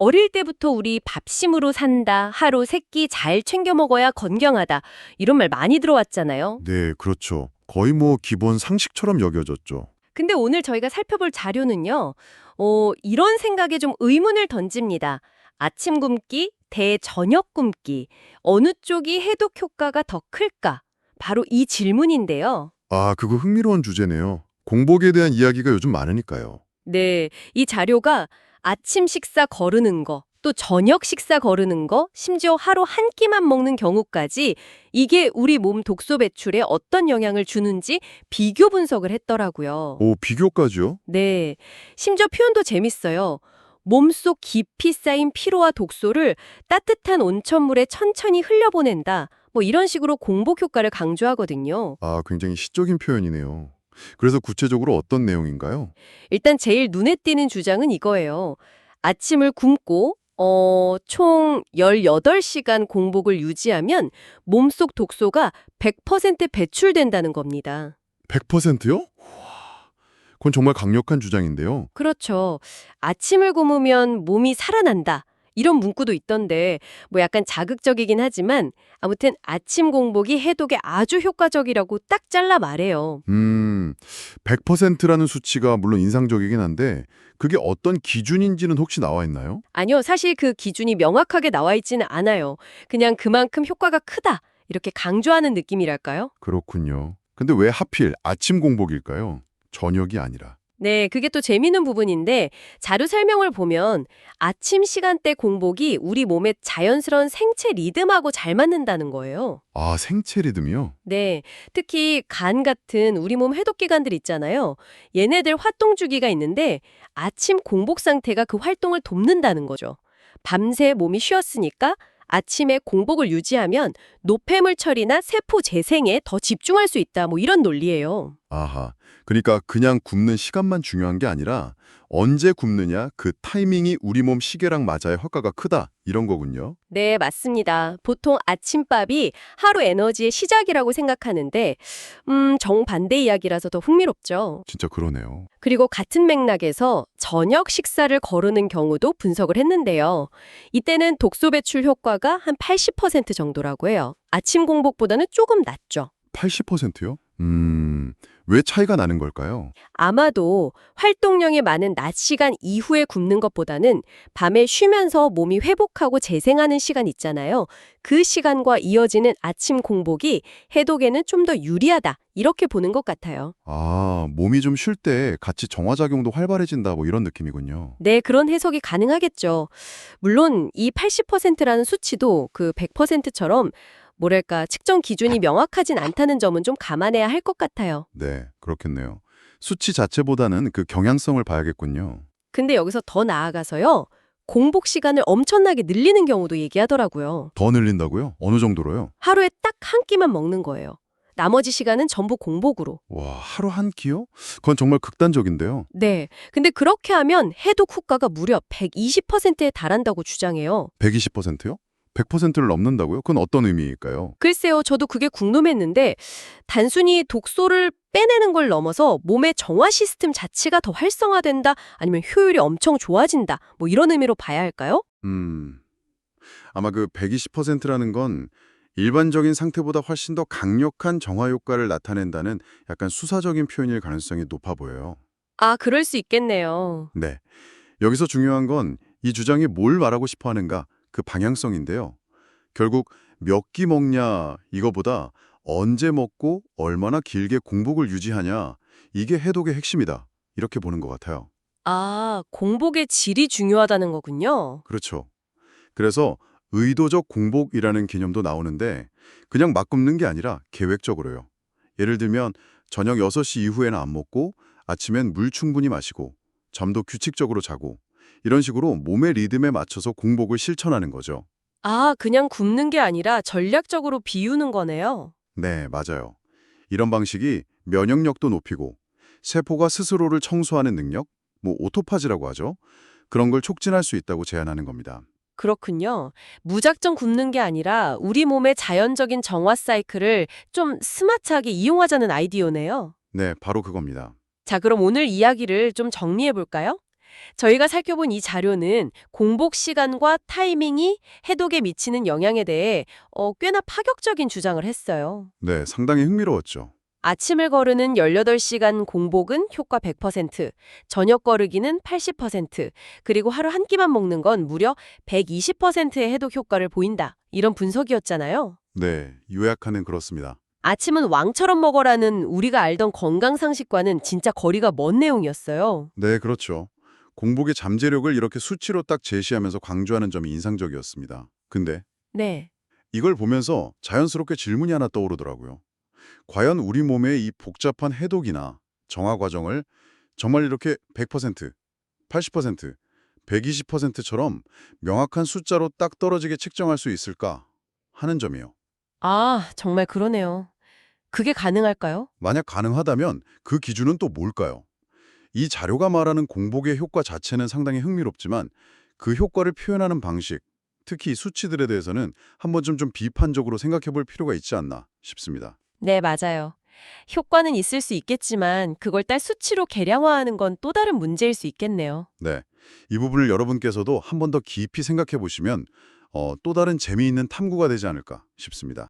어릴 때부터 우리 밥심으로 산다, 하루 세끼 잘 챙겨 먹어야 건강하다, 이런 말 많이 들어왔잖아요. 네, 그렇죠. 거의 뭐 기본 상식처럼 여겨졌죠. 근데 오늘 저희가 살펴볼 자료는요, 이런 생각에 좀 의문을 던집니다. 아침 굶기 대 저녁 굶기, 어느 쪽이 해독 효과가 더 클까? 바로 이 질문인데요. 아, 그거 흥미로운 주제네요. 공복에 대한 이야기가 요즘 많으니까요. 네, 이 자료가 아침 식사 거르는 거, 또 저녁 식사 거르는 거, 심지어 하루 한 끼만 먹는 경우까지 이게 우리 몸 독소 배출에 어떤 영향을 주는지 비교 분석을 했더라고요. 오, 비교까지요? 네, 심지어 표현도 재밌어요. 몸속 깊이 쌓인 피로와 독소를 따뜻한 온천물에 천천히 흘려보낸다. 뭐 이런 식으로 공복 효과를 강조하거든요. 아, 굉장히 시적인 표현이네요. 그래서 구체적으로 어떤 내용인가요? 일단 제일 눈에 띄는 주장은 이거예요. 아침을 굶고 총 18시간 공복을 유지하면 몸속 독소가 100% 배출된다는 겁니다. 100%요? 그건 정말 강력한 주장인데요. 그렇죠. 아침을 굶으면 몸이 살아난다. 이런 문구도 있던데 뭐 약간 자극적이긴 하지만 아무튼 아침 공복이 해독에 아주 효과적이라고 딱 잘라 말해요. 100%라는 수치가 물론 인상적이긴 한데 그게 어떤 기준인지는 혹시 나와 있나요? 아니요, 사실 그 기준이 명확하게 나와 있지는 않아요. 그냥 그만큼 효과가 크다. 이렇게 강조하는 느낌이랄까요? 그렇군요. 근데 왜 하필 아침 공복일까요? 저녁이 아니라. 네, 그게 또 재미있는 부분인데 자료 설명을 보면 아침 시간대 공복이 우리 몸의 자연스러운 생체 리듬하고 잘 맞는다는 거예요. 아, 생체 리듬이요? 네, 특히 간 같은 우리 몸 해독기관들 있잖아요. 얘네들 활동 주기가 있는데 아침 공복 상태가 그 활동을 돕는다는 거죠. 밤새 몸이 쉬었으니까 아침에 공복을 유지하면 노폐물 처리나 세포 재생에 더 집중할 수 있다. 뭐 이런 논리예요. 아하. 그러니까 그냥 굶는 시간만 중요한 게 아니라 언제 굶느냐 그 타이밍이 우리 몸 시계랑 맞아야 효과가 크다 이런 거군요. 네, 맞습니다. 보통 아침밥이 하루 에너지의 시작이라고 생각하는데, 정반대 이야기라서 더 흥미롭죠. 진짜 그러네요. 그리고 같은 맥락에서 저녁 식사를 거르는 경우도 분석을 했는데요. 이때는 독소 배출 효과가 한 80% 정도라고 해요. 아침 공복보다는 조금 낮죠. 80%요? 왜 차이가 나는 걸까요? 아마도 활동량이 많은 낮 시간 이후에 굶는 것보다는 밤에 쉬면서 몸이 회복하고 재생하는 시간 있잖아요. 그 시간과 이어지는 아침 공복이 해독에는 좀 더 유리하다. 이렇게 보는 것 같아요. 아, 몸이 좀 쉴 때 같이 정화작용도 활발해진다 뭐 이런 느낌이군요. 네, 그런 해석이 가능하겠죠. 물론 이 80%라는 수치도 그 100%처럼 뭐랄까 측정 기준이 명확하진 않다는 점은 좀 감안해야 할 것 같아요. 네, 그렇겠네요. 수치 자체보다는 그 경향성을 봐야겠군요. 근데 여기서 더 나아가서요. 공복 시간을 엄청나게 늘리는 경우도 얘기하더라고요. 더 늘린다고요? 어느 정도로요? 하루에 딱 한 끼만 먹는 거예요. 나머지 시간은 전부 공복으로. 와, 하루 한 끼요? 그건 정말 극단적인데요. 네. 근데 그렇게 하면 해독 효과가 무려 120%에 달한다고 주장해요. 120%요? 100%를 넘는다고요? 그건 어떤 의미일까요? 글쎄요, 저도 그게 궁금했는데 단순히 독소를 빼내는 걸 넘어서 몸의 정화 시스템 자체가 더 활성화된다, 아니면 효율이 엄청 좋아진다, 뭐 이런 의미로 봐야 할까요? 아마 그 120%라는 건 일반적인 상태보다 훨씬 더 강력한 정화 효과를 나타낸다는 약간 수사적인 표현일 가능성이 높아 보여요. 아, 그럴 수 있겠네요. 네. 여기서 중요한 건 이 주장이 뭘 말하고 싶어 하는가 그 방향성인데요. 결국 몇 끼 먹냐 이거보다 언제 먹고 얼마나 길게 공복을 유지하냐 이게 해독의 핵심이다. 이렇게 보는 것 같아요. 아, 공복의 질이 중요하다는 거군요. 그렇죠. 그래서 의도적 공복이라는 개념도 나오는데 그냥 막 굶는 게 아니라 계획적으로요. 예를 들면 저녁 6시 이후에는 안 먹고 아침엔 물 충분히 마시고 잠도 규칙적으로 자고 이런 식으로 몸의 리듬에 맞춰서 공복을 실천하는 거죠. 아, 그냥 굶는 게 아니라 전략적으로 비우는 거네요. 네, 맞아요. 이런 방식이 면역력도 높이고 세포가 스스로를 청소하는 능력, 뭐 오토파지라고 하죠. 그런 걸 촉진할 수 있다고 제안하는 겁니다. 그렇군요. 무작정 굶는 게 아니라 우리 몸의 자연적인 정화 사이클을 좀 스마트하게 이용하자는 아이디어네요. 네, 바로 그겁니다. 자, 그럼 오늘 이야기를 좀 정리해 볼까요? 저희가 살펴본 이 자료는 공복 시간과 타이밍이 해독에 미치는 영향에 대해 꽤나 파격적인 주장을 했어요. 네, 상당히 흥미로웠죠. 아침을 거르는 18시간 공복은 효과 100%, 저녁 거르기는 80%, 그리고 하루 한 끼만 먹는 건 무려 120%의 해독 효과를 보인다. 이런 분석이었잖아요. 네, 요약하는 그렇습니다. 아침은 왕처럼 먹어라는 우리가 알던 건강 상식과는 진짜 거리가 먼 내용이었어요. 네, 그렇죠. 공복의 잠재력을 이렇게 수치로 딱 제시하면서 강조하는 점이 인상적이었습니다. 근데 네. 이걸 보면서 자연스럽게 질문이 하나 떠오르더라고요. 과연 우리 몸의 이 복잡한 해독이나 정화 과정을 정말 이렇게 100%, 80%, 120%처럼 명확한 숫자로 딱 떨어지게 책정할 수 있을까 하는 점이요. 아, 정말 그러네요. 그게 가능할까요? 만약 가능하다면 그 기준은 또 뭘까요? 이 자료가 말하는 공복의 효과 자체는 상당히 흥미롭지만 그 효과를 표현하는 방식, 특히 이 수치들에 대해서는 한 번쯤 좀 비판적으로 생각해 볼 필요가 있지 않나 싶습니다. 네, 맞아요. 효과는 있을 수 있겠지만 그걸 딸 수치로 계량화하는 건 또 다른 문제일 수 있겠네요. 네, 이 부분을 여러분께서도 한 번 더 깊이 생각해 보시면 또 다른 재미있는 탐구가 되지 않을까 싶습니다.